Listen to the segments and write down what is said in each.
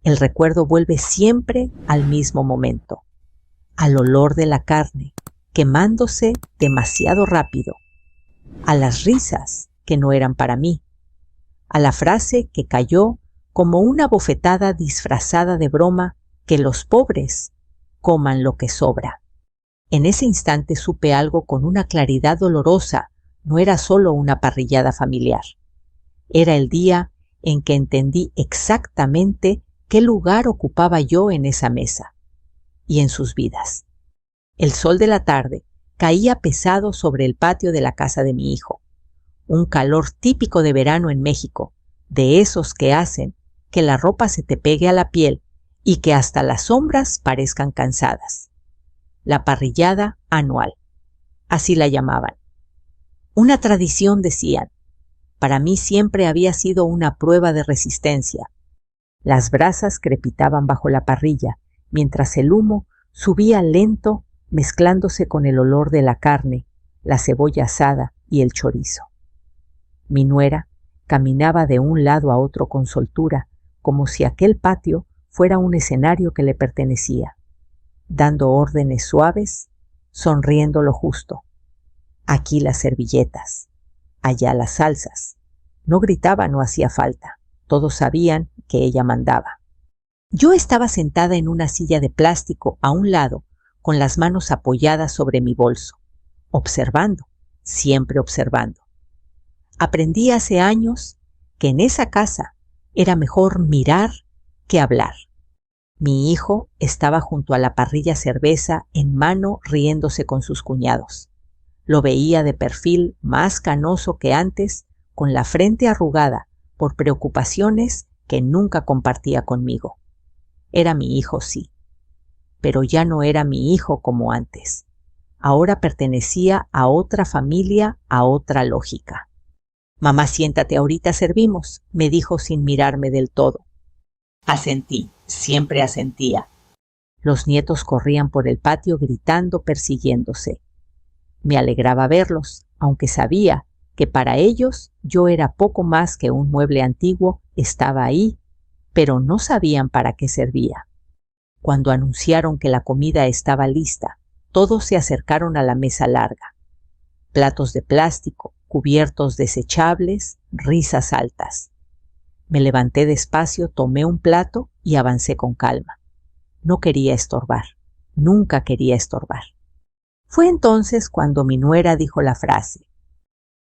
El recuerdo vuelve siempre al mismo momento, al olor de la carne, quemándose demasiado rápido, a las risas que no eran para mí, a la frase que cayó como una bofetada disfrazada de broma, que los pobres coman lo que sobra. En ese instante supe algo con una claridad dolorosa. No era solo una parrillada familiar. Era el día en que entendí exactamente qué lugar ocupaba yo en esa mesa y en sus vidas. El sol de la tarde caía pesado sobre el patio de la casa de mi hijo. Un calor típico de verano en México, de esos que hacen que la ropa se te pegue a la piel y que hasta las sombras parezcan cansadas. La parrillada anual, así la llamaban. Una tradición, decían. Para mí siempre había sido una prueba de resistencia. Las brasas crepitaban bajo la parrilla, mientras el humo subía lento, mezclándose con el olor de la carne, la cebolla asada y el chorizo. Mi nuera caminaba de un lado a otro con soltura, como si aquel patio fuera un escenario que le pertenecía, dando órdenes suaves, sonriendo lo justo. Aquí las servilletas, allá las salsas. No gritaba, no hacía falta. Todos sabían que ella mandaba. Yo estaba sentada en una silla de plástico a un lado, con las manos apoyadas sobre mi bolso, observando, siempre observando. Aprendí hace años que en esa casa era mejor mirar que hablar. Mi hijo estaba junto a la parrilla, cerveza en mano, riéndose con sus cuñados. Lo veía de perfil, más canoso que antes, con la frente arrugada por preocupaciones que nunca compartía conmigo. Era mi hijo, sí, pero ya no era mi hijo como antes. Ahora pertenecía a otra familia, a otra lógica. «Mamá, siéntate, ahorita servimos», me dijo sin mirarme del todo. Asentí, siempre asentía. Los nietos corrían por el patio gritando, persiguiéndose. Me alegraba verlos, aunque sabía que para ellos yo era poco más que un mueble antiguo. Estaba ahí, pero no sabían para qué servía. Cuando anunciaron que la comida estaba lista, todos se acercaron a la mesa larga. Platos de plástico, cubiertos desechables, risas altas. Me levanté despacio, tomé un plato y avancé con calma. No quería estorbar, nunca quería estorbar. Fue entonces cuando mi nuera dijo la frase.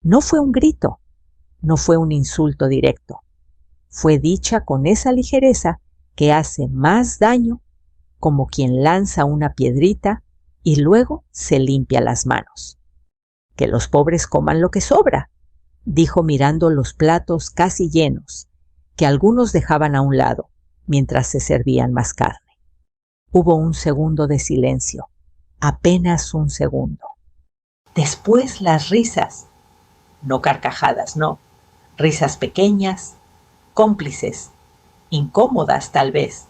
No fue un grito, no fue un insulto directo. Fue dicha con esa ligereza que hace más daño, como quien lanza una piedrita y luego se limpia las manos. Que los pobres coman lo que sobra, dijo mirando los platos casi llenos, que algunos dejaban a un lado mientras se servían más carne. Hubo un segundo de silencio, apenas un segundo. Después las risas, no carcajadas, no, risas pequeñas, cómplices, incómodas tal vez,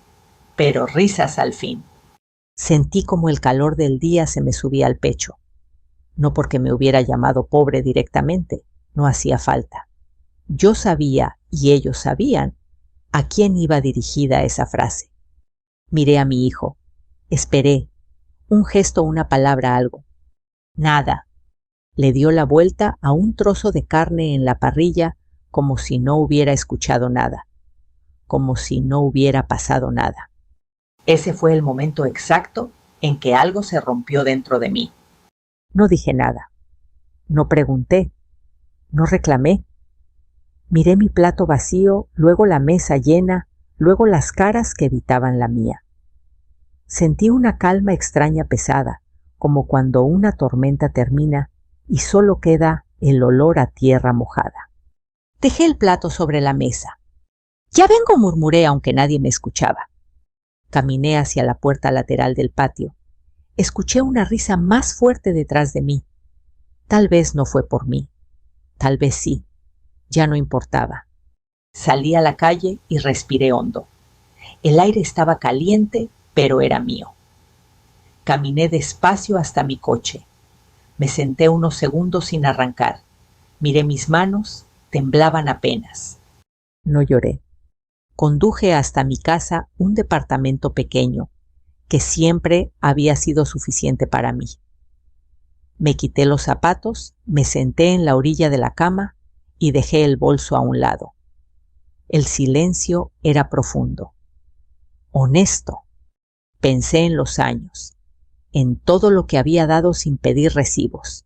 pero risas al fin. Sentí como el calor del día se me subía al pecho. No porque me hubiera llamado pobre directamente, no hacía falta. Yo sabía, y ellos sabían, a quién iba dirigida esa frase. Miré a mi hijo, esperé, un gesto, una palabra, algo. Nada. Le dio la vuelta a un trozo de carne en la parrilla como si no hubiera escuchado nada, como si no hubiera pasado nada. Ese fue el momento exacto en que algo se rompió dentro de mí. No dije nada, no pregunté, no reclamé. Miré mi plato vacío, luego la mesa llena, luego las caras que evitaban la mía. Sentí una calma extraña, pesada, como cuando una tormenta termina y solo queda el olor a tierra mojada. Dejé el plato sobre la mesa. «Ya vengo», murmuré, aunque nadie me escuchaba. Caminé hacia la puerta lateral del patio. Escuché una risa más fuerte detrás de mí. Tal vez no fue por mí. Tal vez sí. Ya no importaba. Salí a la calle y respiré hondo. El aire estaba caliente, pero era mío. Caminé despacio hasta mi coche. Me senté unos segundos sin arrancar. Miré mis manos, temblaban apenas. No lloré. conduje hasta mi casa un departamento pequeño, que siempre había sido suficiente para mí. Me quité los zapatos, me senté en la orilla de la cama y dejé el bolso a un lado. El silencio era profundo. Honesto. Pensé en los años, en todo lo que había dado sin pedir recibos,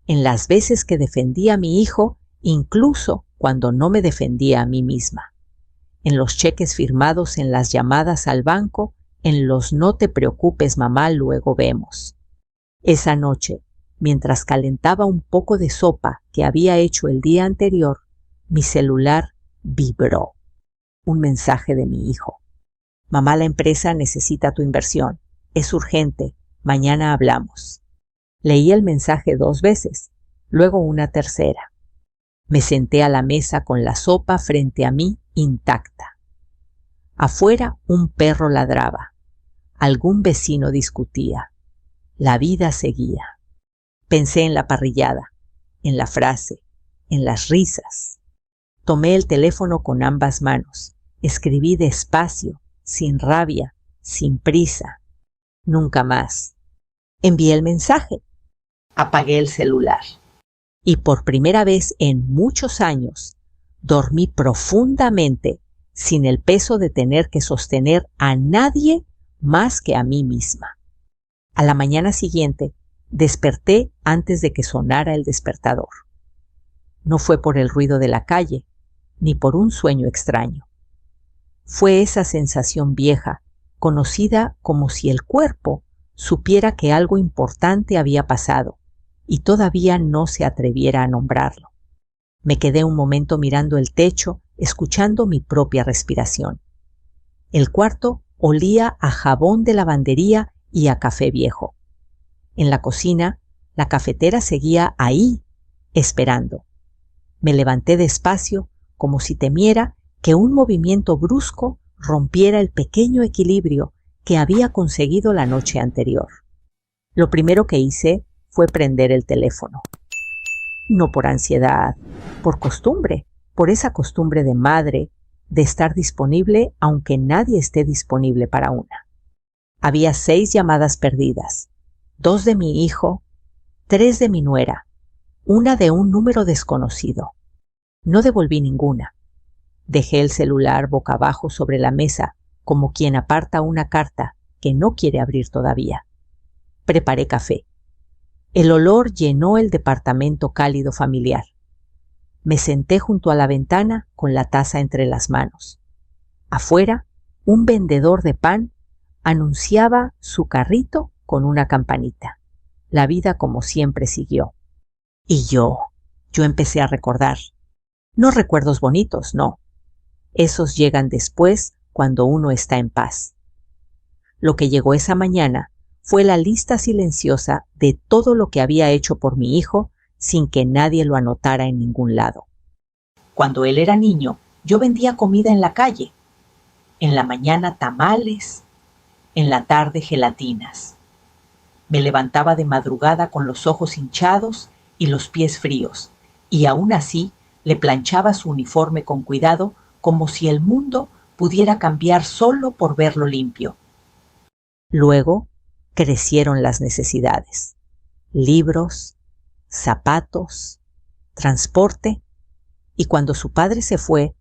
en las veces que defendí a mi hijo, incluso cuando no me defendía a mí misma, en los cheques firmados, en las llamadas al banco, en los no te preocupes mamá, luego vemos. Esa noche, mientras calentaba un poco de sopa que había hecho el día anterior, mi celular vibró. Un mensaje de mi hijo. Mamá, la empresa necesita tu inversión. Es urgente. Mañana hablamos. Leí el mensaje 2 veces, luego una tercera. Me senté a la mesa con la sopa frente a mí intacta. Afuera un perro ladraba. Algún vecino discutía. La vida seguía. Pensé en la parrillada, en la frase, en las risas. Tomé el teléfono con ambas manos. Escribí despacio, sin rabia, sin prisa. Nunca más. Envié el mensaje. Apagué el celular. Y por primera vez en muchos años, dormí profundamente sin el peso de tener que sostener a nadie más que a mí misma. A la mañana siguiente, desperté antes de que sonara el despertador. No fue por el ruido de la calle, ni por un sueño extraño. Fue esa sensación vieja, conocida como si el cuerpo supiera que algo importante había pasado y todavía no se atreviera a nombrarlo. Me quedé un momento mirando el techo, escuchando mi propia respiración. El cuarto olía a jabón de lavandería y a café viejo. En la cocina, la cafetera seguía ahí, esperando. Me levanté despacio, como si temiera que un movimiento brusco rompiera el pequeño equilibrio que había conseguido la noche anterior. Lo primero que hice fue prender el teléfono. No por ansiedad, por costumbre, por esa costumbre de madre de estar disponible aunque nadie esté disponible para una. Había 6 llamadas perdidas, 2 de mi hijo, 3 de mi nuera, una de un número desconocido. No devolví ninguna. Dejé el celular boca abajo sobre la mesa, como quien aparta una carta que no quiere abrir todavía. Preparé café. El olor llenó el departamento cálido familiar. Me senté junto a la ventana con la taza entre las manos. Afuera, un vendedor de pan anunciaba su carrito con una campanita. La vida como siempre siguió. Y yo empecé a recordar. No recuerdos bonitos, no. Esos llegan después cuando uno está en paz. Lo que llegó esa mañana fue la lista silenciosa de todo lo que había hecho por mi hijo sin que nadie lo anotara en ningún lado. Cuando él era niño, yo vendía comida en la calle. En la mañana tamales, en la tarde gelatinas. Me levantaba de madrugada con los ojos hinchados y los pies fríos, y aún así le planchaba su uniforme con cuidado como si el mundo pudiera cambiar solo por verlo limpio. Luego crecieron las necesidades. Libros, zapatos, transporte, y cuando su padre se fue,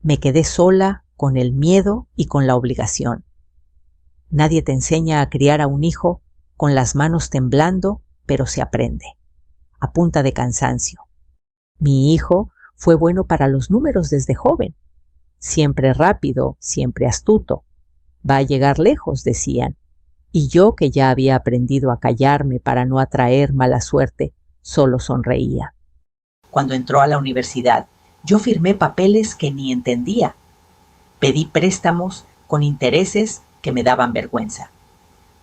me quedé sola con el miedo y con la obligación. Nadie te enseña a criar a un hijo con las manos temblando, pero se aprende, a punta de cansancio. Mi hijo fue bueno para los números desde joven. Siempre rápido, siempre astuto. Va a llegar lejos, decían. Y yo, que ya había aprendido a callarme para no atraer mala suerte, solo sonreía. Cuando entró a la universidad, yo firmé papeles que ni entendía. Pedí préstamos con intereses que me daban vergüenza.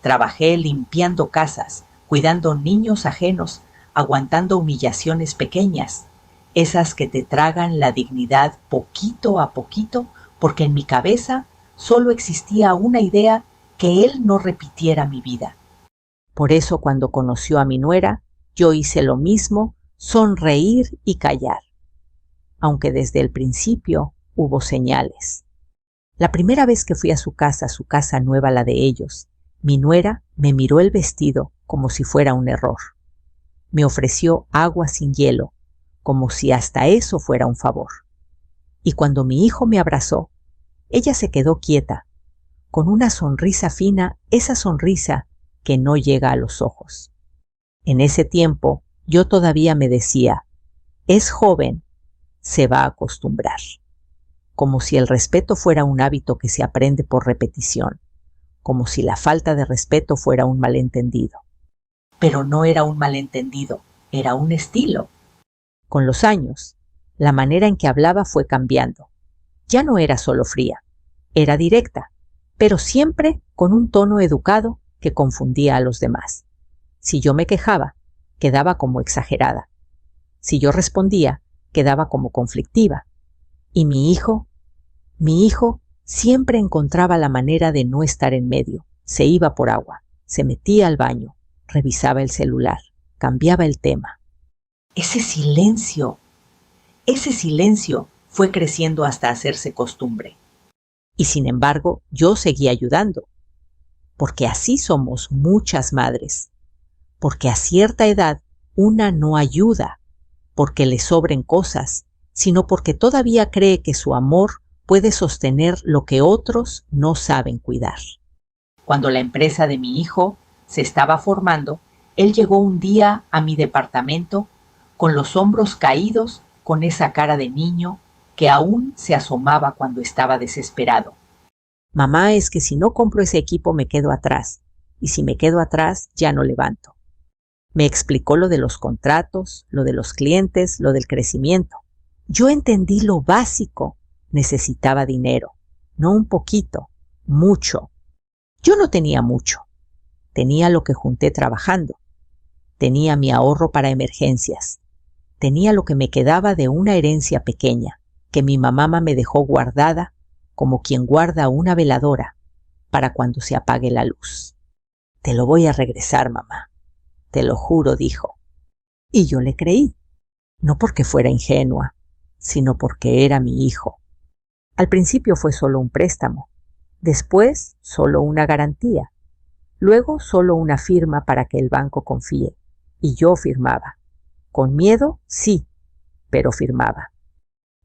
Trabajé limpiando casas, cuidando niños ajenos, aguantando humillaciones pequeñas, esas que te tragan la dignidad poquito a poquito, porque en mi cabeza solo existía una idea: que él no repitiera mi vida. Por eso cuando conoció a mi nuera, yo hice lo mismo, sonreír y callar, aunque desde el principio hubo señales. La primera vez que fui a su casa nueva, la de ellos, mi nuera me miró el vestido como si fuera un error. Me ofreció agua sin hielo, como si hasta eso fuera un favor. Y cuando mi hijo me abrazó, ella se quedó quieta, con una sonrisa fina, esa sonrisa que no llega a los ojos. En ese tiempo yo todavía me decía, es joven, se va a acostumbrar. Como si el respeto fuera un hábito que se aprende por repetición, como si la falta de respeto fuera un malentendido. Pero no era un malentendido, era un estilo. Con los años, la manera en que hablaba fue cambiando. Ya no era solo fría, era directa, pero siempre con un tono educado que confundía a los demás. Si yo me quejaba, quedaba como exagerada. Si yo respondía, quedaba como conflictiva. Y mi hijo siempre encontraba la manera de no estar en medio. Se iba por agua, se metía al baño, revisaba el celular, cambiaba el tema. Ese silencio fue creciendo hasta hacerse costumbre. Y sin embargo, yo seguía ayudando, porque así somos muchas madres, porque a cierta edad una no ayuda porque le sobren cosas, sino porque todavía cree que su amor puede sostener lo que otros no saben cuidar. Cuando la empresa de mi hijo se estaba formando, él llegó un día a mi departamento con los hombros caídos, con esa cara de niño que aún se asomaba cuando estaba desesperado. Mamá, es que si no compro ese equipo me quedo atrás, y si me quedo atrás ya no levanto. Me explicó lo de los contratos, lo de los clientes, lo del crecimiento. Yo entendí lo básico. Necesitaba dinero, no un poquito, mucho. Yo no tenía mucho. Tenía lo que junté trabajando. Tenía mi ahorro para emergencias. Tenía lo que me quedaba de una herencia pequeña, que mi mamá me dejó guardada como quien guarda una veladora para cuando se apague la luz. Te lo voy a regresar, mamá. Te lo juro, dijo. Y yo le creí, no porque fuera ingenua, sino porque era mi hijo. Al principio fue solo un préstamo, después solo una garantía, luego solo una firma para que el banco confíe, y yo firmaba. Con miedo, sí, pero firmaba.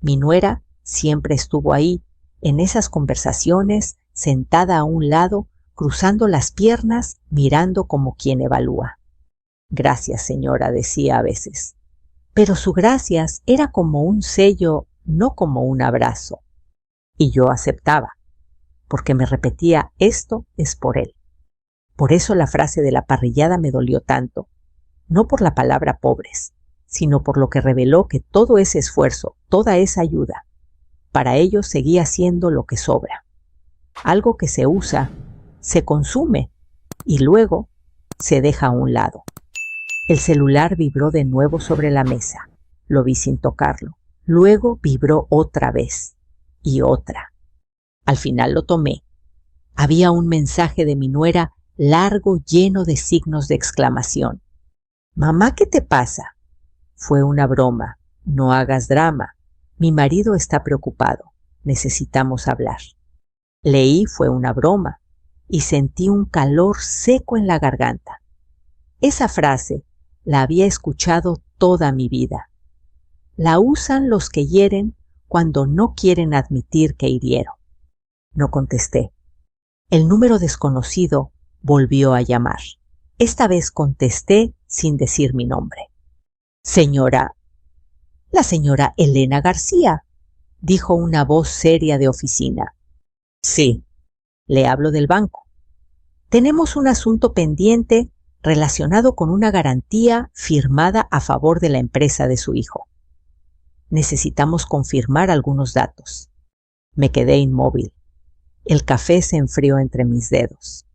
Mi nuera siempre estuvo ahí, en esas conversaciones, sentada a un lado, cruzando las piernas, mirando como quien evalúa. Gracias, señora, decía a veces. Pero su gracias era como un sello, no como un abrazo. Y yo aceptaba, porque me repetía, esto es por él. Por eso la frase de la parrillada me dolió tanto, no por la palabra pobres, sino por lo que reveló que todo ese esfuerzo, toda esa ayuda, para ellos seguía siendo lo que sobra. Algo que se usa, se consume y luego se deja a un lado. El celular vibró de nuevo sobre la mesa. Lo vi sin tocarlo. Luego vibró otra vez y otra. Al final lo tomé. Había un mensaje de mi nuera largo, lleno de signos de exclamación. Mamá, ¿qué te pasa? Fue una broma. No hagas drama. Mi marido está preocupado. Necesitamos hablar. Leí fue una broma y sentí un calor seco en la garganta. Esa frase la había escuchado toda mi vida. La usan los que hieren cuando no quieren admitir que hirieron. No contesté. El número desconocido volvió a llamar. Esta vez contesté sin decir mi nombre. Señora, la señora Elena García, dijo una voz seria de oficina. Sí, le hablo del banco. Tenemos un asunto pendiente relacionado con una garantía firmada a favor de la empresa de su hijo. Necesitamos confirmar algunos datos. Me quedé inmóvil. El café se enfrió entre mis dedos.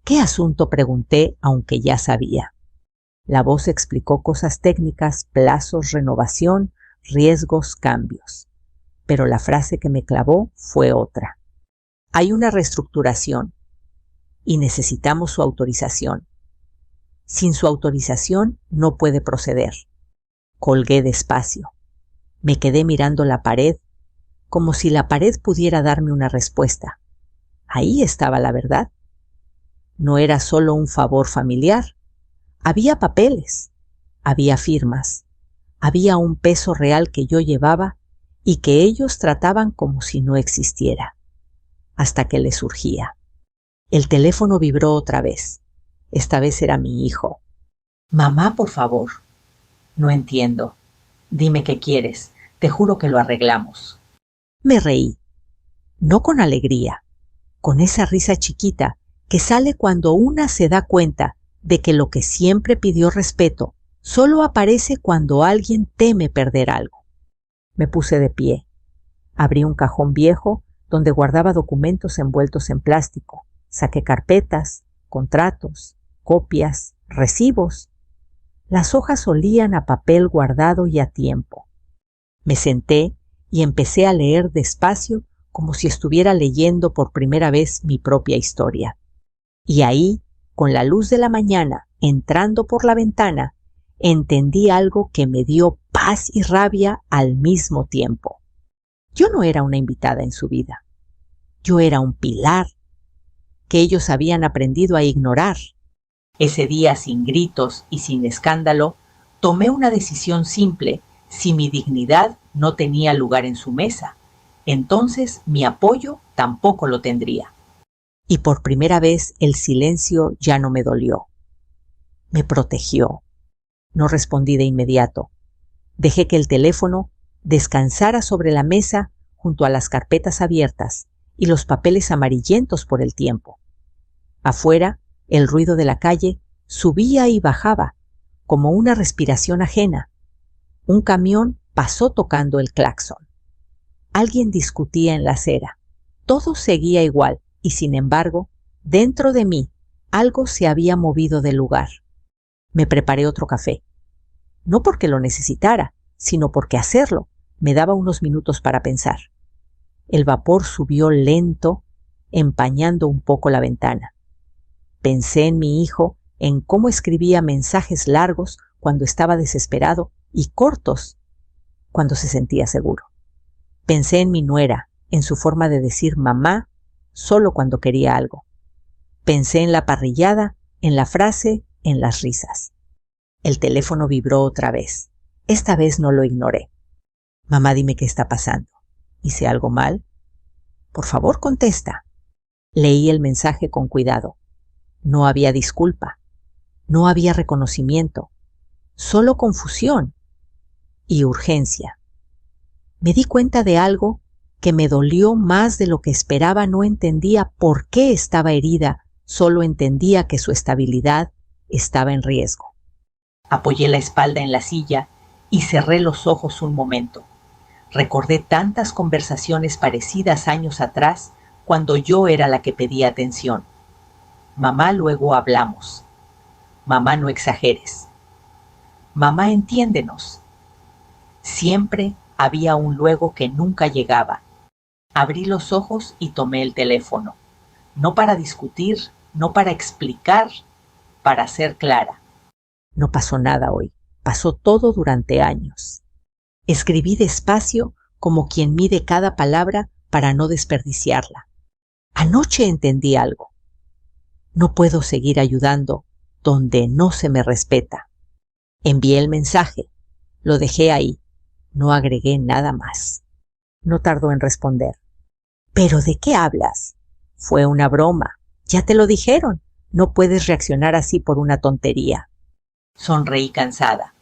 ¿Qué asunto?, pregunté, aunque ya sabía. La voz explicó cosas técnicas, plazos, renovación, riesgos, cambios. Pero la frase que me clavó fue otra. Hay una reestructuración y necesitamos su autorización. Sin su autorización no puede proceder. Colgué despacio. Me quedé mirando la pared, como si la pared pudiera darme una respuesta. Ahí estaba la verdad. No era solo un favor familiar. Había papeles, había firmas, había un peso real que yo llevaba y que ellos trataban como si no existiera. Hasta que le surgía. El teléfono vibró otra vez. Esta vez era mi hijo. Mamá, por favor. No entiendo. Dime qué quieres. Te juro que lo arreglamos. Me reí. No con alegría, con esa risa chiquita que sale cuando una se da cuenta de que lo que siempre pidió respeto solo aparece cuando alguien teme perder algo. Me puse de pie. Abrí un cajón viejo donde guardaba documentos envueltos en plástico. Saqué carpetas, contratos, copias, recibos. Las hojas olían a papel guardado y a tiempo. Me senté y empecé a leer despacio como si estuviera leyendo por primera vez mi propia historia. Y ahí, con la luz de la mañana entrando por la ventana, entendí algo que me dio paz y rabia al mismo tiempo. Yo no era una invitada en su vida. Yo era un pilar que ellos habían aprendido a ignorar. Ese día, sin gritos y sin escándalo, tomé una decisión simple. Si mi dignidad no tenía lugar en su mesa, entonces mi apoyo tampoco lo tendría. Y por primera vez el silencio ya no me dolió. Me protegió. No respondí de inmediato. Dejé que el teléfono descansara sobre la mesa junto a las carpetas abiertas y los papeles amarillentos por el tiempo. Afuera, el ruido de la calle subía y bajaba, como una respiración ajena. Un camión pasó tocando el claxon. Alguien discutía en la acera. Todo seguía igual y, sin embargo, dentro de mí algo se había movido del lugar. Me preparé otro café. No porque lo necesitara, sino porque hacerlo me daba unos minutos para pensar. El vapor subió lento, empañando un poco la ventana. Pensé en mi hijo, en cómo escribía mensajes largos cuando estaba desesperado y cortos cuando se sentía seguro. Pensé en mi nuera, en su forma de decir mamá solo cuando quería algo. Pensé en la parrillada, en la frase, en las risas. El teléfono vibró otra vez. Esta vez no lo ignoré. Mamá, dime qué está pasando. ¿Hice algo mal? Por favor, contesta. Leí el mensaje con cuidado. No había disculpa. No había reconocimiento. Solo confusión y urgencia. Me di cuenta de algo que me dolió más de lo que esperaba. No entendía por qué estaba herida, solo entendía que su estabilidad estaba en riesgo. Apoyé la espalda en la silla y cerré los ojos un momento. Recordé tantas conversaciones parecidas años atrás cuando yo era la que pedía atención. Mamá, luego hablamos. Mamá, no exageres. Mamá, entiéndenos. Siempre había un luego que nunca llegaba. Abrí los ojos y tomé el teléfono. No para discutir, no para explicar, para ser clara. No pasó nada hoy. Pasó todo durante años. Escribí despacio como quien mide cada palabra para no desperdiciarla. Anoche entendí algo. No puedo seguir ayudando donde no se me respeta. Envié el mensaje. Lo dejé ahí. No agregué nada más. No tardó en responder. ¿Pero de qué hablas? Fue una broma. Ya te lo dijeron. No puedes reaccionar así por una tontería. Sonreí cansada.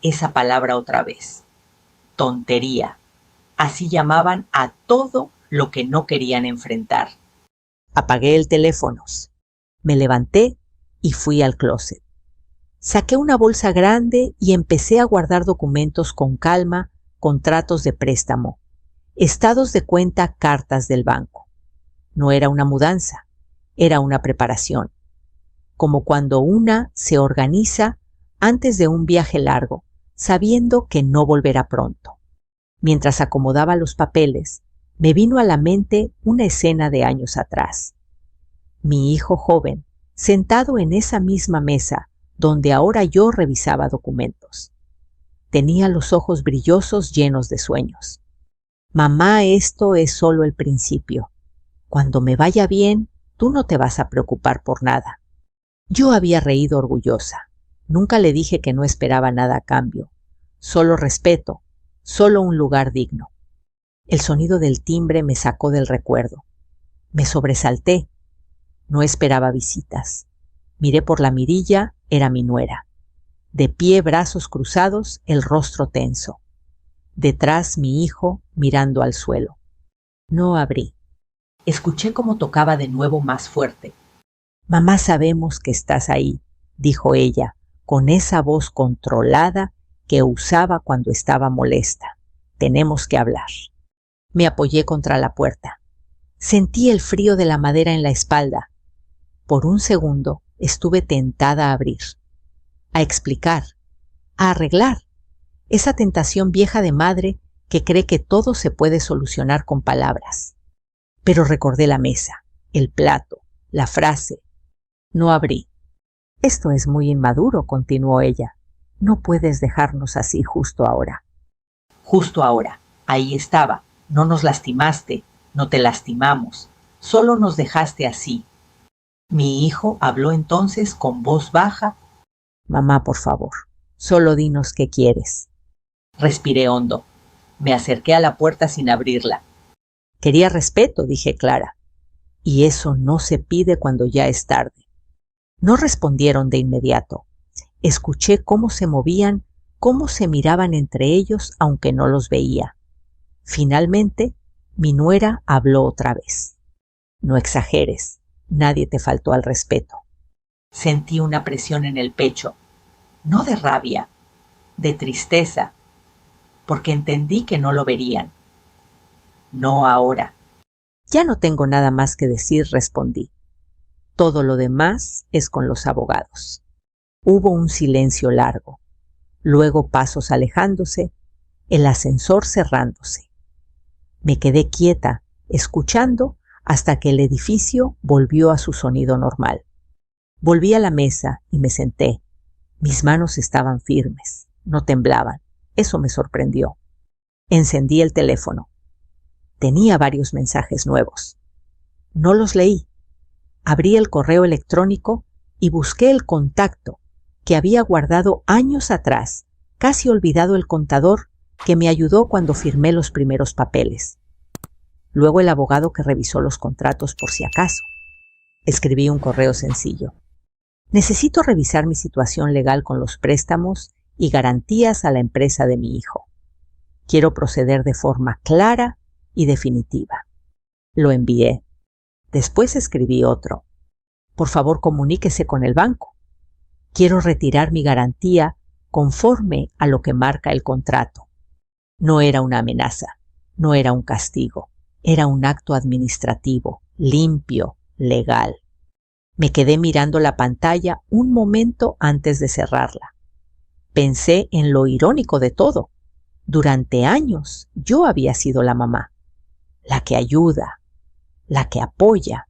Esa palabra otra vez. Tontería. Así llamaban a todo lo que no querían enfrentar. Apagué el teléfono. Me levanté y fui al closet. Saqué una bolsa grande y empecé a guardar documentos con calma, contratos de préstamo, estados de cuenta, cartas del banco. No era una mudanza, era una preparación. Como cuando una se organiza antes de un viaje largo, sabiendo que no volverá pronto. Mientras acomodaba los papeles, me vino a la mente una escena de años atrás. Mi hijo joven, sentado en esa misma mesa donde ahora yo revisaba documentos. Tenía los ojos brillosos llenos de sueños. Mamá, esto es solo el principio. Cuando me vaya bien, tú no te vas a preocupar por nada. Yo había reído orgullosa. Nunca le dije que no esperaba nada a cambio. Solo respeto, solo un lugar digno. El sonido del timbre me sacó del recuerdo. Me sobresalté. No esperaba visitas. Miré por la mirilla, era mi nuera. De pie, brazos cruzados, el rostro tenso. Detrás mi hijo mirando al suelo. No abrí. Escuché cómo tocaba de nuevo más fuerte. Mamá, sabemos que estás ahí, dijo ella, con esa voz controlada que usaba cuando estaba molesta. Tenemos que hablar. Me apoyé contra la puerta. Sentí el frío de la madera en la espalda. Por un segundo estuve tentada a abrir, a explicar, a arreglar. Esa tentación vieja de madre que cree que todo se puede solucionar con palabras. Pero recordé la mesa, el plato, la frase. No abrí. Esto es muy inmaduro, continuó ella. No puedes dejarnos así justo ahora. Justo ahora. Ahí estaba. No nos lastimaste, no te lastimamos. Solo nos dejaste así. Mi hijo habló entonces con voz baja. Mamá, por favor, solo dinos qué quieres. Respiré hondo. Me acerqué a la puerta sin abrirla. Quería respeto, dije clara. Y eso no se pide cuando ya es tarde. No respondieron de inmediato. Escuché cómo se movían, cómo se miraban entre ellos, aunque no los veía. Finalmente, mi nuera habló otra vez. No exageres, nadie te faltó al respeto. Sentí una presión en el pecho, no de rabia, de tristeza, porque entendí que no lo verían. No ahora. Ya no tengo nada más que decir, respondí. Todo lo demás es con los abogados. Hubo un silencio largo, luego pasos alejándose, el ascensor cerrándose. Me quedé quieta, escuchando hasta que el edificio volvió a su sonido normal. Volví a la mesa y me senté. Mis manos estaban firmes, no temblaban. Eso me sorprendió. Encendí el teléfono. Tenía varios mensajes nuevos. No los leí. Abrí el correo electrónico y busqué el contacto que había guardado años atrás, casi olvidado el contador que me ayudó cuando firmé los primeros papeles. Luego el abogado que revisó los contratos por si acaso. Escribí un correo sencillo. Necesito revisar mi situación legal con los préstamos y garantías a la empresa de mi hijo. Quiero proceder de forma clara y definitiva. Lo envié. Después escribí otro. Por favor, comuníquese con el banco. Quiero retirar mi garantía conforme a lo que marca el contrato. No era una amenaza, no era un castigo, era un acto administrativo, limpio, legal. Me quedé mirando la pantalla un momento antes de cerrarla. Pensé en lo irónico de todo. Durante años yo había sido la mamá, la que ayuda, la que apoya,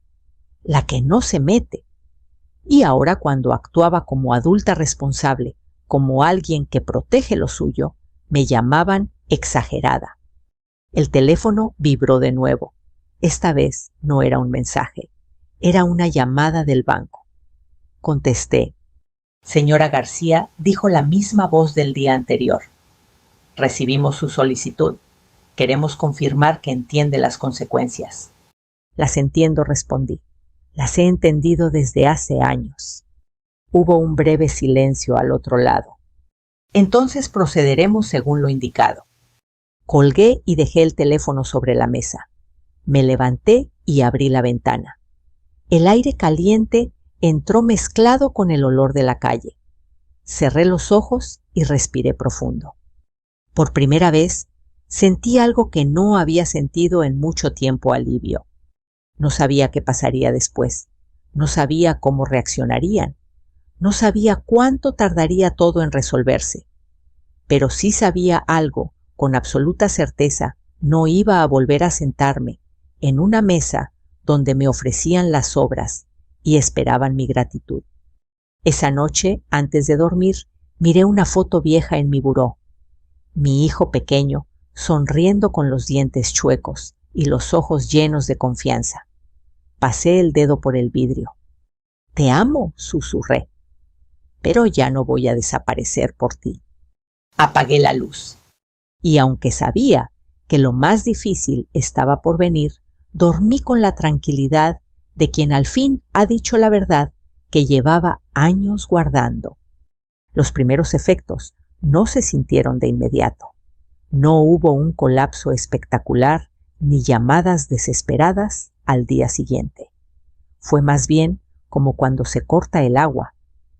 la que no se mete. Y ahora, cuando actuaba como adulta responsable, como alguien que protege lo suyo, me llamaban exagerada. El teléfono vibró de nuevo. Esta vez no era un mensaje, era una llamada del banco. Contesté. Señora García, dijo la misma voz del día anterior. Recibimos su solicitud. Queremos confirmar que entiende las consecuencias. Las entiendo, respondí. Las he entendido desde hace años. Hubo un breve silencio al otro lado. Entonces procederemos según lo indicado. Colgué y dejé el teléfono sobre la mesa. Me levanté y abrí la ventana. El aire caliente entró mezclado con el olor de la calle. Cerré los ojos y respiré profundo. Por primera vez sentí algo que no había sentido en mucho tiempo: alivio. No sabía qué pasaría después. No sabía cómo reaccionarían. No sabía cuánto tardaría todo en resolverse. Pero sí sabía algo, con absoluta certeza: no iba a volver a sentarme en una mesa donde me ofrecían las obras y esperaban mi gratitud. Esa noche, antes de dormir, miré una foto vieja en mi buró. Mi hijo pequeño, sonriendo con los dientes chuecos y los ojos llenos de confianza. Pasé el dedo por el vidrio. «Te amo», susurré, «pero ya no voy a desaparecer por ti». Apagué la luz. Y aunque sabía que lo más difícil estaba por venir, dormí con la tranquilidad de quien al fin ha dicho la verdad que llevaba años guardando. Los primeros efectos no se sintieron de inmediato. No hubo un colapso espectacular ni llamadas desesperadas al día siguiente. Fue más bien como cuando se corta el agua.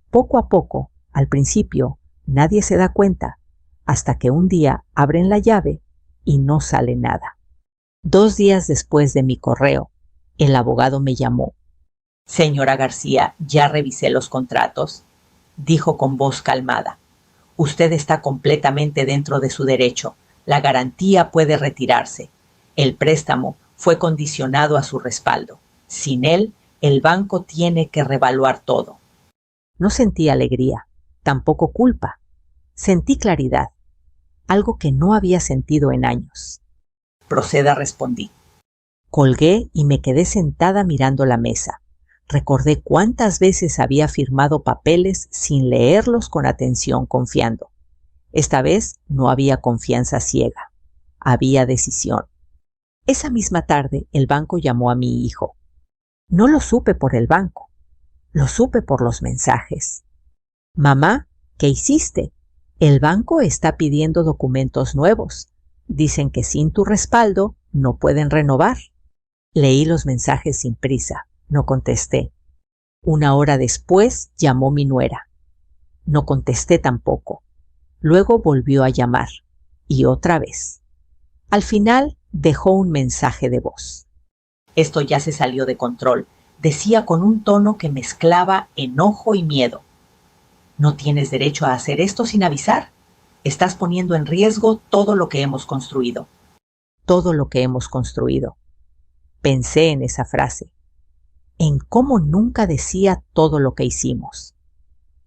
Poco a poco, al principio, nadie se da cuenta, hasta que un día abren la llave y no sale nada. 2 días después de mi correo, el abogado me llamó. «Señora García, ya revisé los contratos», dijo con voz calmada. «Usted está completamente dentro de su derecho. La garantía puede retirarse. El préstamo fue condicionado a su respaldo. Sin él, el banco tiene que revaluar todo». No sentí alegría, tampoco culpa. Sentí claridad, algo que no había sentido en años. «Proceda», respondí. Colgué y me quedé sentada mirando la mesa. Recordé cuántas veces había firmado papeles sin leerlos con atención, confiando. Esta vez no había confianza ciega, había decisión. Esa misma tarde el banco llamó a mi hijo. No lo supe por el banco, lo supe por los mensajes. «Mamá, ¿qué hiciste? El banco está pidiendo documentos nuevos. Dicen que sin tu respaldo no pueden renovar». Leí los mensajes sin prisa, no contesté. 1 hora después llamó mi nuera. No contesté tampoco. Luego volvió a llamar, y otra vez. Al final dejó un mensaje de voz. «Esto ya se salió de control», decía con un tono que mezclaba enojo y miedo. «No tienes derecho a hacer esto sin avisar. Estás poniendo en riesgo todo lo que hemos construido». Todo lo que hemos construido. Pensé en esa frase, en cómo nunca decía todo lo que hicimos,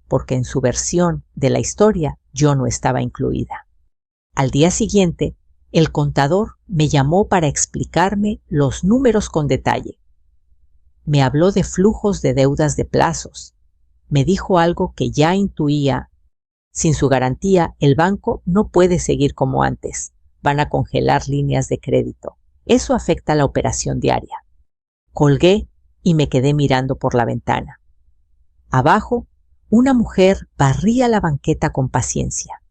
porque en su versión de la historia yo no estaba incluida. Al día siguiente, el contador me llamó para explicarme los números con detalle. Me habló de flujos de deudas de plazos. Me dijo algo que ya intuía. Sin su garantía, el banco no puede seguir como antes. Van a congelar líneas de crédito. Eso afecta la operación diaria. Colgué y me quedé mirando por la ventana. Abajo, una mujer barría la banqueta con paciencia.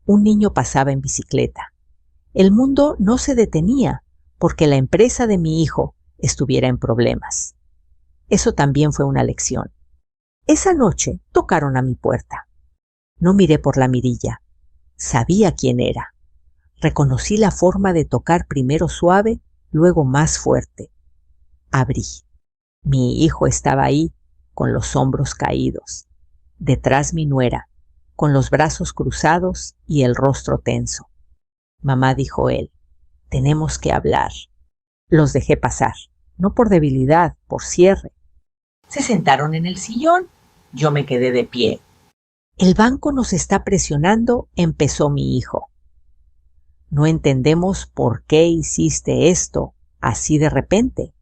Un niño pasaba en bicicleta. El mundo no se detenía porque la empresa de mi hijo estuviera en problemas. Eso también fue una lección. Esa noche tocaron a mi puerta. No miré por la mirilla. Sabía quién era. Reconocí la forma de tocar primero suave, luego más fuerte. Abrí. Mi hijo estaba ahí, con los hombros caídos. Detrás mi nuera, con los brazos cruzados y el rostro tenso. «Mamá», dijo él, «tenemos que hablar». Los dejé pasar, no por debilidad, por cierre. Se sentaron en el sillón. Yo me quedé de pie. «El banco nos está presionando», empezó mi hijo. «No entendemos por qué hiciste esto así de repente».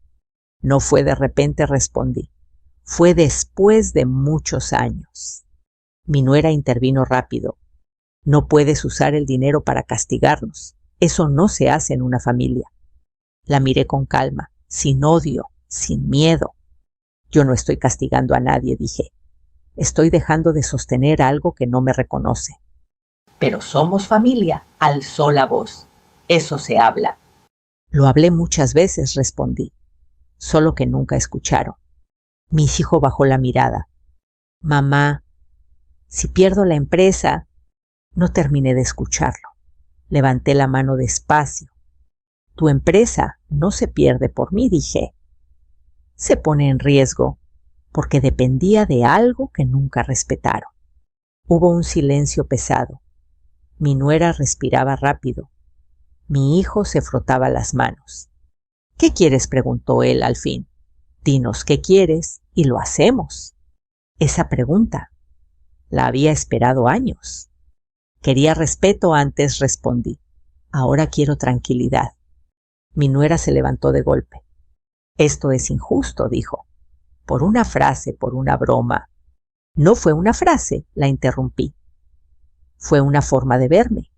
«No fue de repente», respondí. «Fue después de muchos años». Mi nuera intervino rápido. «No puedes usar el dinero para castigarnos. Eso no se hace en una familia». La miré con calma, sin odio, sin miedo. «Yo no estoy castigando a nadie», dije. «Estoy dejando de sostener algo que no me reconoce». «Pero somos familia», alzó la voz. «Eso se habla». «Lo hablé muchas veces», respondí. Solo que nunca escucharon. Mi hijo bajó la mirada. «Mamá, si pierdo la empresa». No terminé de escucharlo. Levanté la mano despacio. «Tu empresa no se pierde por mí», dije. «Se pone en riesgo porque dependía de algo que nunca respetaron». Hubo un silencio pesado. Mi nuera respiraba rápido. Mi hijo se frotaba las manos. «¿Qué quieres?», preguntó él al fin. «Dinos qué quieres y lo hacemos». Esa pregunta la había esperado años. «Quería respeto antes», respondí. Ahora quiero tranquilidad. Mi nuera se levantó de golpe. Esto es injusto, dijo. Por una frase, por una broma. No fue una frase, la interrumpí. Fue una forma de verme.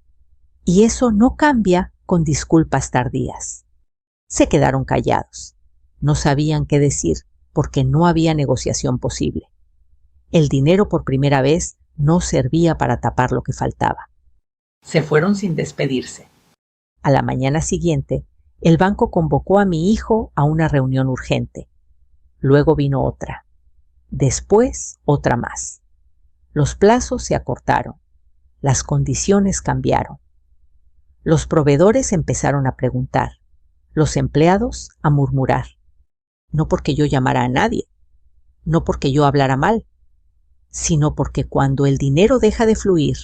Y eso no cambia con disculpas tardías. Se quedaron callados. No sabían qué decir porque no había negociación posible. El dinero por primera vez no servía para tapar lo que faltaba. Se fueron sin despedirse. A la mañana siguiente, el banco convocó a mi hijo a una reunión urgente. Luego vino otra. Después, otra más. Los plazos se acortaron. Las condiciones cambiaron. Los proveedores empezaron a preguntar. Los empleados a murmurar. No porque yo llamara a nadie. No porque yo hablara mal. Sino porque cuando el dinero deja de fluir,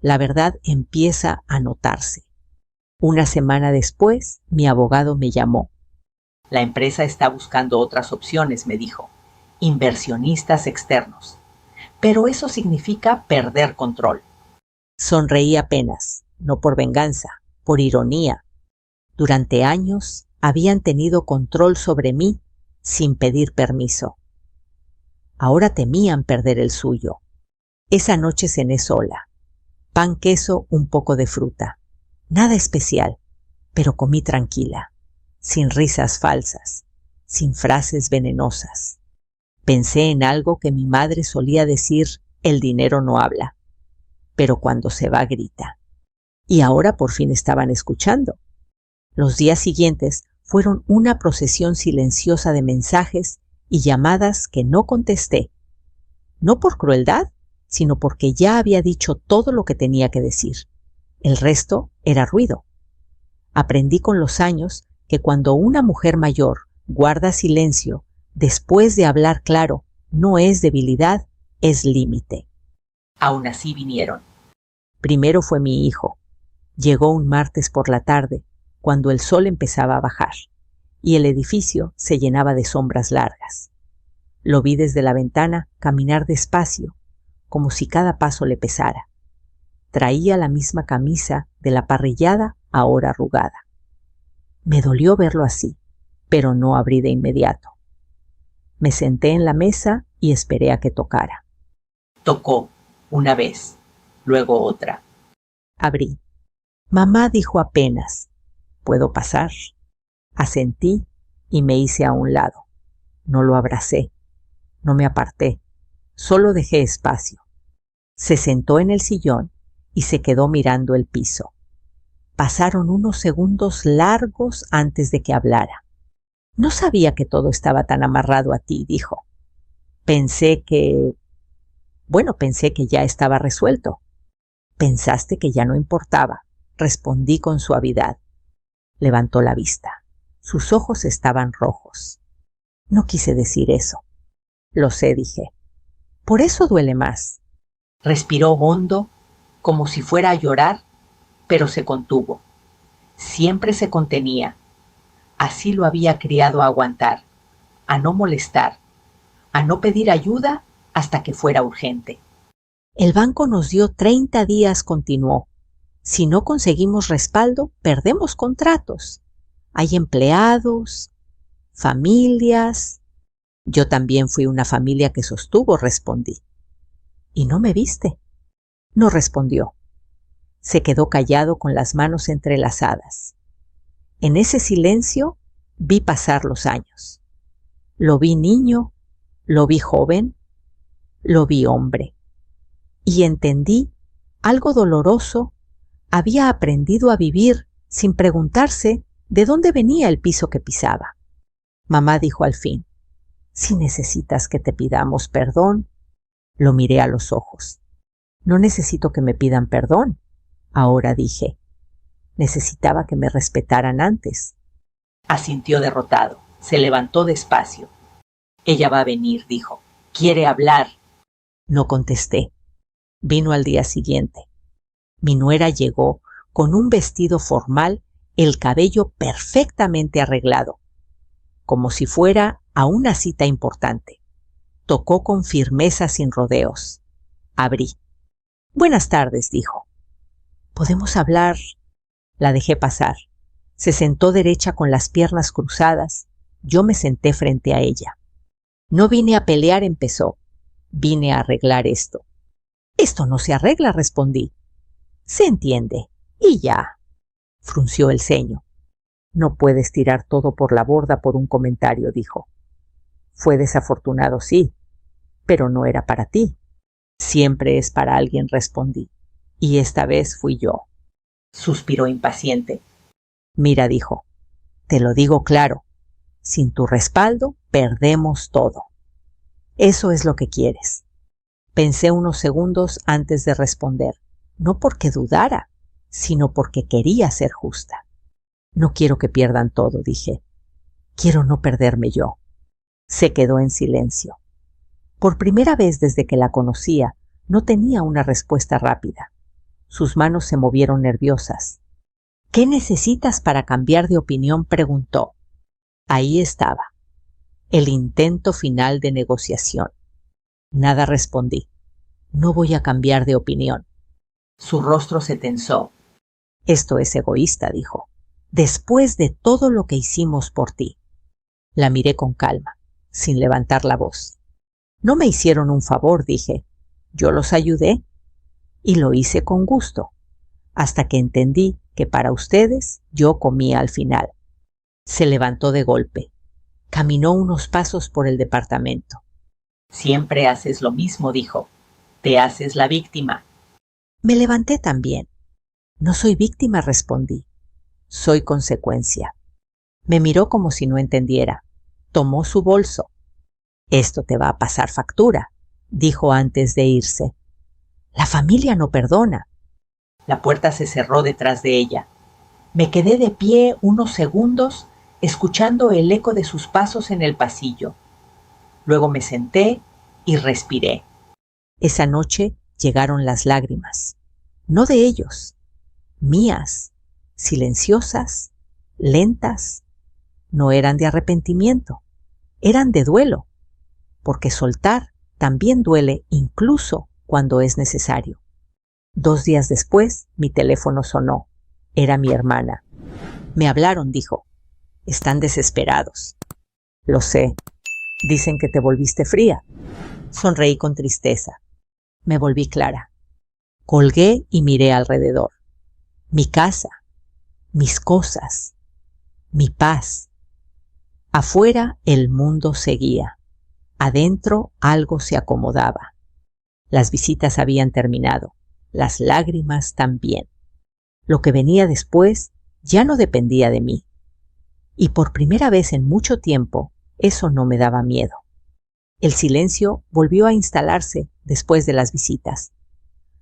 la verdad empieza a notarse. Una semana después, mi abogado me llamó. La empresa está buscando otras opciones, me dijo. Inversionistas externos. Pero eso significa perder control. Sonreí apenas, no por venganza, por ironía. Durante años habían tenido control sobre mí sin pedir permiso. Ahora temían perder el suyo. Esa noche cené sola. Pan, queso, un poco de fruta. Nada especial, pero comí tranquila, sin risas falsas, sin frases venenosas. Pensé en algo que mi madre solía decir: el dinero no habla, pero cuando se va grita. Y ahora por fin estaban escuchando. Los días siguientes fueron una procesión silenciosa de mensajes y llamadas que no contesté, no por crueldad, sino porque ya había dicho todo lo que tenía que decir. El resto era ruido. Aprendí con los años que cuando una mujer mayor guarda silencio después de hablar claro, no es debilidad, es límite. Aún así vinieron. Primero fue mi hijo. Llegó un martes por la tarde, cuando el sol empezaba a bajar, y el edificio se llenaba de sombras largas. Lo vi desde la ventana caminar despacio, como si cada paso le pesara. Traía la misma camisa de la parrillada, ahora arrugada. Me dolió verlo así, pero no abrí de inmediato. Me senté en la mesa y esperé a que tocara. Tocó, una vez, luego otra. Abrí. Mamá dijo apenas: ¿puedo pasar? Asentí y me hice a un lado. No lo abracé, no me aparté, solo dejé espacio. Se sentó en el sillón y se quedó mirando el piso. Pasaron unos segundos largos antes de que hablara. No sabía que todo estaba tan amarrado a ti, dijo. Pensé que ya estaba resuelto. Pensaste que ya no importaba, respondí con suavidad. Levantó la vista. Sus ojos estaban rojos. No quise decir eso. Lo sé, dije. Por eso duele más. Respiró hondo, como si fuera a llorar, pero se contuvo. Siempre se contenía. Así lo había criado a aguantar, a no molestar, a no pedir ayuda hasta que fuera urgente. El banco nos dio 30 días, continuó. Si no conseguimos respaldo, perdemos contratos. Hay empleados, familias. Yo también fui una familia que sostuvo, respondí. ¿Y no me viste? No respondió. Se quedó callado con las manos entrelazadas. En ese silencio vi pasar los años. Lo vi niño, lo vi joven, lo vi hombre. Y entendí algo doloroso. Había aprendido a vivir sin preguntarse de dónde venía el piso que pisaba. Mamá dijo al fin: si necesitas que te pidamos perdón. Lo miré a los ojos. No necesito que me pidan perdón. Ahora dije. Necesitaba que me respetaran antes. Asintió derrotado. Se levantó despacio. Ella va a venir, dijo. Quiere hablar. No contesté. Vino al día siguiente. Mi nuera llegó con un vestido formal, el cabello perfectamente arreglado, como si fuera a una cita importante. Tocó con firmeza, sin rodeos. Abrí. Buenas tardes, dijo. ¿Podemos hablar La dejé pasar. Se sentó derecha con las piernas cruzadas. Yo me senté frente a ella. No vine a pelear, empezó. Vine a arreglar esto. Esto no se arregla, respondí. Se entiende. Y ya. Frunció el ceño. No puedes tirar todo por la borda por un comentario, dijo. Fue desafortunado, sí, pero no era para ti. Siempre es para alguien, respondí. Y esta vez fui yo. Suspiró impaciente. Mira, dijo, te lo digo claro. Sin tu respaldo, perdemos todo. Eso es lo que quieres. Pensé unos segundos antes de responder, no porque dudara, sino porque quería ser justa. No quiero que pierdan todo, dije. Quiero no perderme yo. Se quedó en silencio. Por primera vez desde que la conocía, no tenía una respuesta rápida. Sus manos se movieron nerviosas. ¿Qué necesitas para cambiar de opinión?, preguntó. Ahí estaba. El intento final de negociación. Nada, respondí. No voy a cambiar de opinión. Su rostro se tensó. Esto es egoísta, dijo. Después de todo lo que hicimos por ti. La miré con calma, sin levantar la voz. No me hicieron un favor, dije. Yo los ayudé. Y lo hice con gusto, hasta que entendí que para ustedes yo comía al final. Se levantó de golpe. Caminó unos pasos por el departamento. Siempre haces lo mismo, dijo. Te haces la víctima. Me levanté también. No soy víctima, respondí. Soy consecuencia. Me miró como si no entendiera. Tomó su bolso. Esto te va a pasar factura, dijo antes de irse. La familia no perdona. La puerta se cerró detrás de ella. Me quedé de pie unos segundos escuchando el eco de sus pasos en el pasillo. Luego me senté y respiré. Esa noche llegaron las lágrimas. No de ellos, mías, silenciosas, lentas. No eran de arrepentimiento, eran de duelo, porque soltar también duele incluso cuando es necesario. 2 días después, mi teléfono sonó. Era mi hermana. Me hablaron, dijo. Están desesperados. Lo sé. Dicen que te volviste fría. Sonreí con tristeza. Me volví clara. Colgué y miré alrededor. Mi casa, mis cosas, mi paz. Afuera el mundo seguía. Adentro algo se acomodaba. Las visitas habían terminado, las lágrimas también. Lo que venía después ya no dependía de mí. Y por primera vez en mucho tiempo, eso no me daba miedo. El silencio volvió a instalarse después de las visitas.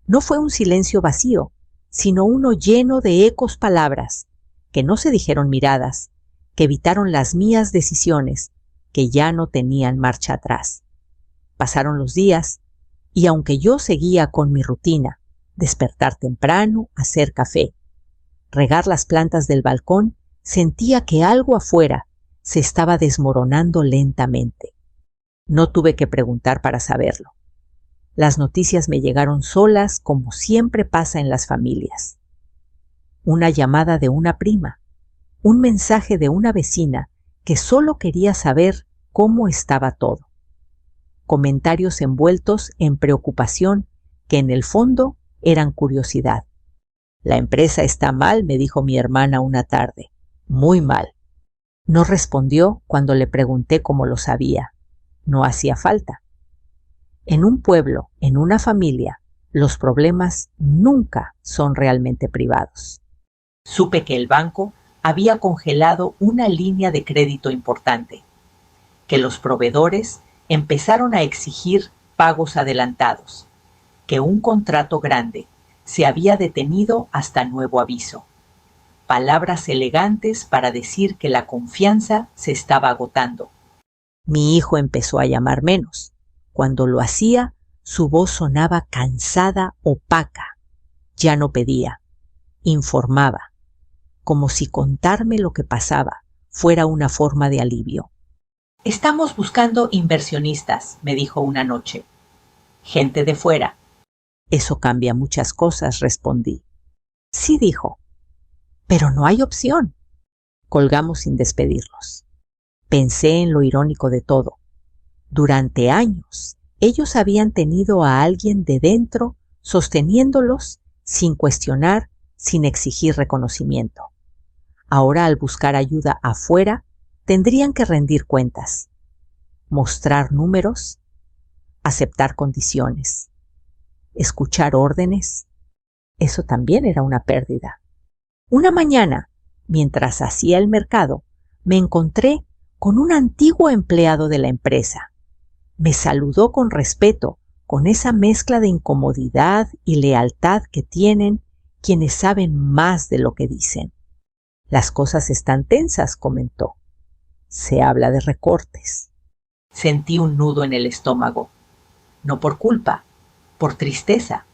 No fue un silencio vacío, sino uno lleno de ecos palabras, que no se dijeron miradas, que evitaron las mías decisiones, que ya no tenían marcha atrás. Pasaron los días, y aunque yo seguía con mi rutina, despertar temprano, hacer café, regar las plantas del balcón, sentía que algo afuera se estaba desmoronando lentamente. No tuve que preguntar para saberlo. Las noticias me llegaron solas, como siempre pasa en las familias. Una llamada de una prima, un mensaje de una vecina que solo quería saber cómo estaba todo. Comentarios envueltos en preocupación que en el fondo eran curiosidad. La empresa está mal, me dijo mi hermana una tarde. Muy mal. No respondió cuando le pregunté cómo lo sabía. No hacía falta. En un pueblo, en una familia, los problemas nunca son realmente privados. Supe que el banco había congelado una línea de crédito importante, que los proveedores empezaron a exigir pagos adelantados, que un contrato grande se había detenido hasta nuevo aviso. Palabras elegantes para decir que la confianza se estaba agotando. Mi hijo empezó a llamar menos. Cuando lo hacía, su voz sonaba cansada, opaca. Ya no pedía, informaba, como si contarme lo que pasaba fuera una forma de alivio. Estamos buscando inversionistas, me dijo una noche. Gente de fuera. Eso cambia muchas cosas, respondí. Sí, dijo. Pero no hay opción. Colgamos sin despedirnos. Pensé en lo irónico de todo. Durante años, ellos habían tenido a alguien de dentro sosteniéndolos sin cuestionar, sin exigir reconocimiento. Ahora, al buscar ayuda afuera, tendrían que rendir cuentas, mostrar números, aceptar condiciones, escuchar órdenes. Eso también era una pérdida. Una mañana, mientras hacía el mercado, me encontré con un antiguo empleado de la empresa. Me saludó con respeto, con esa mezcla de incomodidad y lealtad que tienen quienes saben más de lo que dicen. Las cosas están tensas, comentó. Se habla de recortes. Sentí un nudo en el estómago. No por culpa, por tristeza.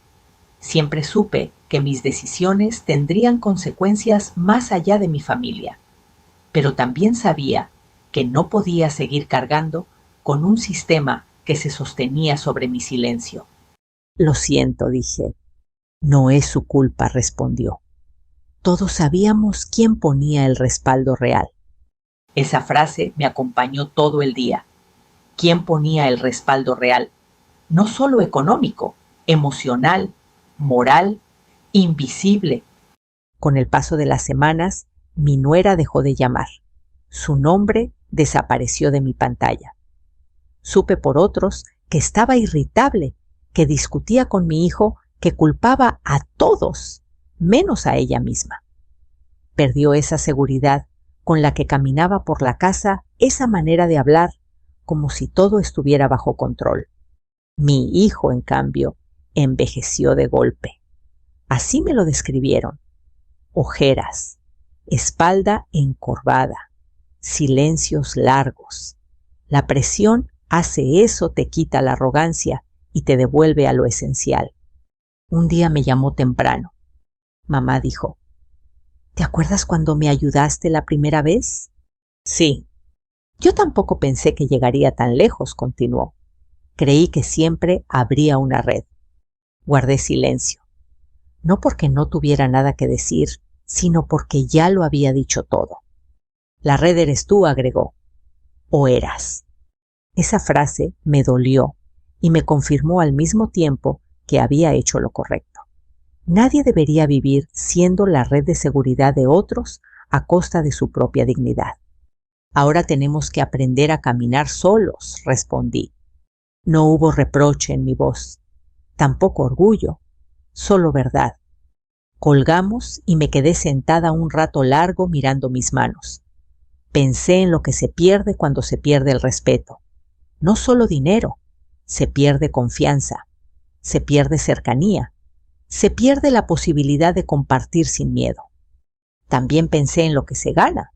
Siempre supe que mis decisiones tendrían consecuencias más allá de mi familia, pero también sabía que no podía seguir cargando con un sistema que se sostenía sobre mi silencio. Lo siento, dije. No es su culpa, respondió. Todos sabíamos quién ponía el respaldo real. Esa frase me acompañó todo el día. ¿Quién ponía el respaldo real? No solo económico, emocional, moral, invisible. Con el paso de las semanas, mi nuera dejó de llamar. Su nombre desapareció de mi pantalla. Supe por otros que estaba irritable, que discutía con mi hijo, que culpaba a todos, menos a ella misma. Perdió esa seguridad con la que caminaba por la casa, esa manera de hablar, como si todo estuviera bajo control. Mi hijo, en cambio, envejeció de golpe. Así me lo describieron. Ojeras, espalda encorvada, silencios largos. La presión hace eso, te quita la arrogancia y te devuelve a lo esencial. Un día me llamó temprano. Mamá dijo, ¿te acuerdas cuando me ayudaste la primera vez? Sí. Yo tampoco pensé que llegaría tan lejos, continuó. Creí que siempre habría una red. Guardé silencio. No porque no tuviera nada que decir, sino porque ya lo había dicho todo. La red eres tú, agregó. O eras. Esa frase me dolió y me confirmó al mismo tiempo que había hecho lo correcto. Nadie debería vivir siendo la red de seguridad de otros a costa de su propia dignidad. Ahora tenemos que aprender a caminar solos, respondí. No hubo reproche en mi voz, tampoco orgullo, solo verdad. Colgamos y me quedé sentada un rato largo mirando mis manos. Pensé en lo que se pierde cuando se pierde el respeto. No solo dinero, se pierde confianza, se pierde cercanía, se pierde la posibilidad de compartir sin miedo. También pensé en lo que se gana.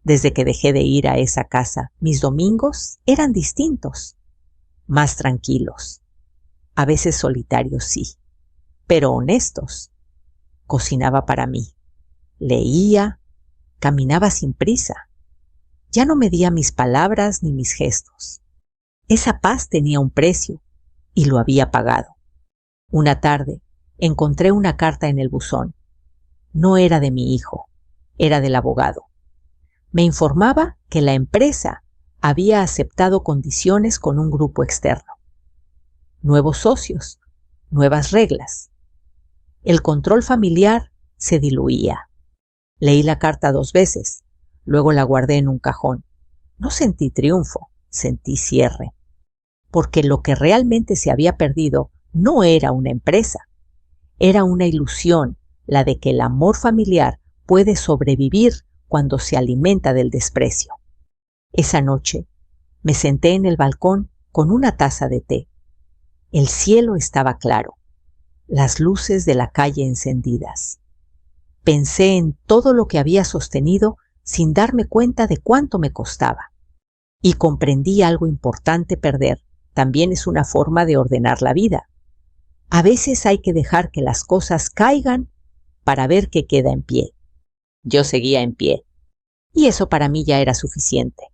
Desde que dejé de ir a esa casa, mis domingos eran distintos, más tranquilos, a veces solitarios, sí, pero honestos. Cocinaba para mí, leía, caminaba sin prisa. Ya no medía mis palabras ni mis gestos. Esa paz tenía un precio y lo había pagado. Una tarde encontré una carta en el buzón. No era de mi hijo, era del abogado. Me informaba que la empresa había aceptado condiciones con un grupo externo. Nuevos socios, nuevas reglas. El control familiar se diluía. Leí la carta 2 veces, luego la guardé en un cajón. No sentí triunfo, sentí cierre. Porque lo que realmente se había perdido no era una empresa. Era una ilusión, la de que el amor familiar puede sobrevivir cuando se alimenta del desprecio. Esa noche me senté en el balcón con una taza de té. El cielo estaba claro, las luces de la calle encendidas. Pensé en todo lo que había sostenido sin darme cuenta de cuánto me costaba. Y comprendí algo importante: perder también es una forma de ordenar la vida. A veces hay que dejar que las cosas caigan para ver qué queda en pie. Yo seguía en pie, y eso para mí ya era suficiente.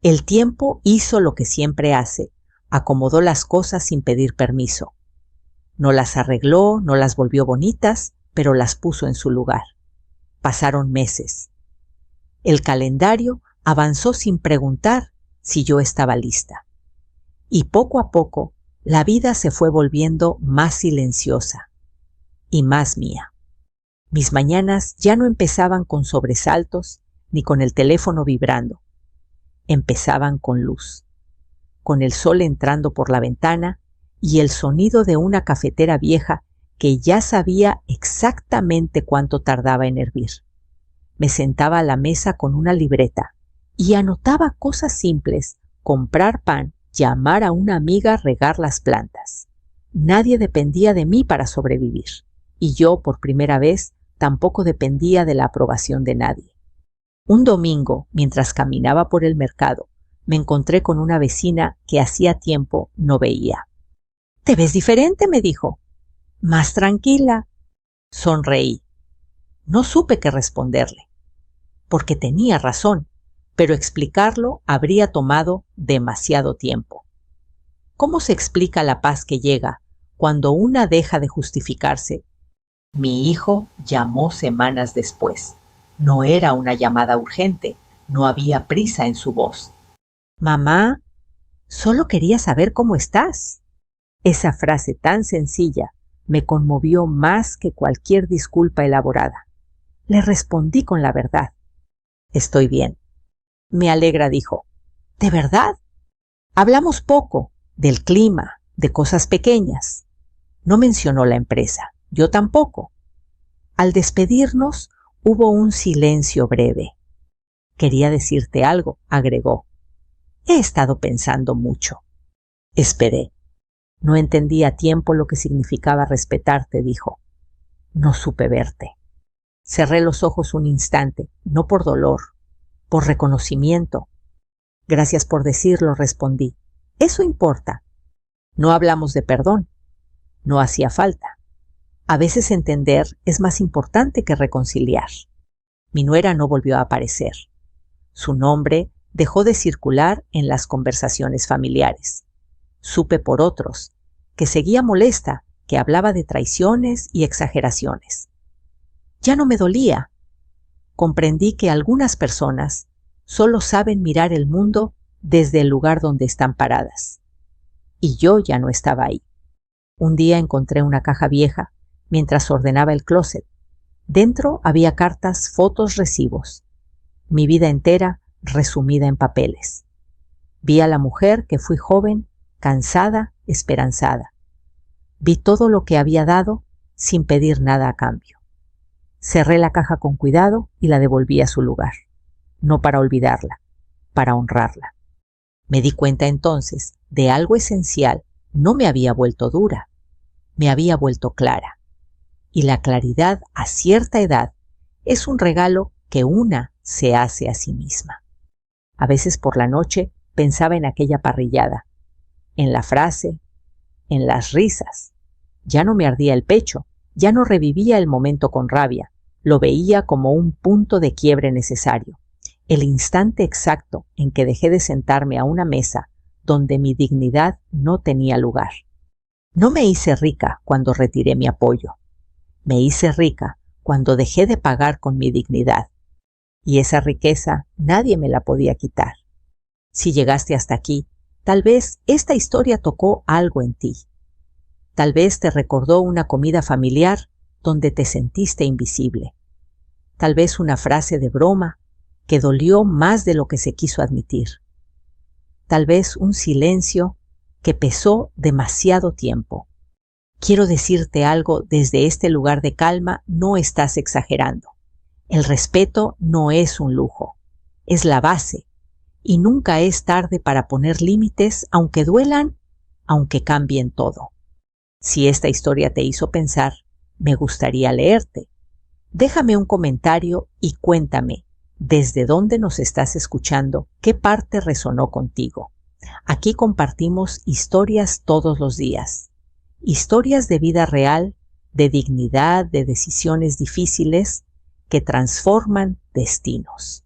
El tiempo hizo lo que siempre hace, acomodó las cosas sin pedir permiso. No las arregló, no las volvió bonitas, pero las puso en su lugar. Pasaron meses. El calendario avanzó sin preguntar si yo estaba lista. Y poco a poco la vida se fue volviendo más silenciosa y más mía. Mis mañanas ya no empezaban con sobresaltos ni con el teléfono vibrando. Empezaban con luz, con el sol entrando por la ventana y el sonido de una cafetera vieja que ya sabía exactamente cuánto tardaba en hervir. Me sentaba a la mesa con una libreta y anotaba cosas simples: comprar pan, llamar a una amiga, regar las plantas. Nadie dependía de mí para sobrevivir, y yo, por primera vez, tampoco dependía de la aprobación de nadie. Un domingo, mientras caminaba por el mercado, me encontré con una vecina que hacía tiempo no veía. «¿Te ves diferente?», me dijo. «Más tranquila». Sonreí. No supe qué responderle, porque tenía razón, pero explicarlo habría tomado demasiado tiempo. ¿Cómo se explica la paz que llega cuando una deja de justificarse? Mi hijo llamó semanas después. No era una llamada urgente, no había prisa en su voz. «Mamá, solo quería saber cómo estás». Esa frase tan sencilla me conmovió más que cualquier disculpa elaborada. Le respondí con la verdad. «Estoy bien». «Me alegra», dijo. «¿De verdad?». Hablamos poco, del clima, de cosas pequeñas. No mencionó la empresa, yo tampoco. Al despedirnos, hubo un silencio breve. «Quería decirte algo», agregó. «He estado pensando mucho». Esperé. «No entendí a tiempo lo que significaba respetarte», dijo. «No supe verte». Cerré los ojos un instante, no por dolor, por reconocimiento. «Gracias por decirlo», respondí. «Eso importa». No hablamos de perdón. No hacía falta. A veces entender es más importante que reconciliar. Mi nuera no volvió a aparecer. Su nombre dejó de circular en las conversaciones familiares. Supe por otros que seguía molesta, que hablaba de traiciones y exageraciones. Ya no me dolía. Comprendí que algunas personas solo saben mirar el mundo desde el lugar donde están paradas. Y yo ya no estaba ahí. Un día encontré una caja vieja mientras ordenaba el closet. Dentro había cartas, fotos, recibos. Mi vida entera resumida en papeles. Vi a la mujer que fui joven, cansada, esperanzada. Vi todo lo que había dado sin pedir nada a cambio. Cerré la caja con cuidado y la devolví a su lugar. No para olvidarla, para honrarla. Me di cuenta entonces de algo esencial. No me había vuelto dura, me había vuelto clara. Y la claridad a cierta edad es un regalo que una se hace a sí misma. A veces por la noche pensaba en aquella parrillada, en la frase, en las risas. Ya no me ardía el pecho, ya no revivía el momento con rabia, lo veía como un punto de quiebre necesario, el instante exacto en que dejé de sentarme a una mesa donde mi dignidad no tenía lugar. No me hice rica cuando retiré mi apoyo, me hice rica cuando dejé de pagar con mi dignidad, y esa riqueza nadie me la podía quitar. Si llegaste hasta aquí, tal vez esta historia tocó algo en ti. Tal vez te recordó una comida familiar donde te sentiste invisible. Tal vez una frase de broma que dolió más de lo que se quiso admitir. Tal vez un silencio que pesó demasiado tiempo. Quiero decirte algo desde este lugar de calma: no estás exagerando. El respeto no es un lujo, es la base, y nunca es tarde para poner límites, aunque duelan, aunque cambien todo. Si esta historia te hizo pensar, me gustaría leerte. Déjame un comentario y cuéntame desde dónde nos estás escuchando, qué parte resonó contigo. Aquí compartimos historias todos los días. Historias de vida real, de dignidad, de decisiones difíciles que transforman destinos.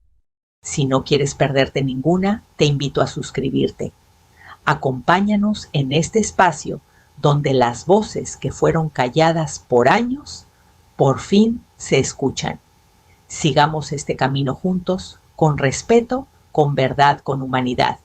Si no quieres perderte ninguna, te invito a suscribirte. Acompáñanos en este espacio donde las voces que fueron calladas por años, por fin se escuchan. Sigamos este camino juntos, con respeto, con verdad, con humanidad.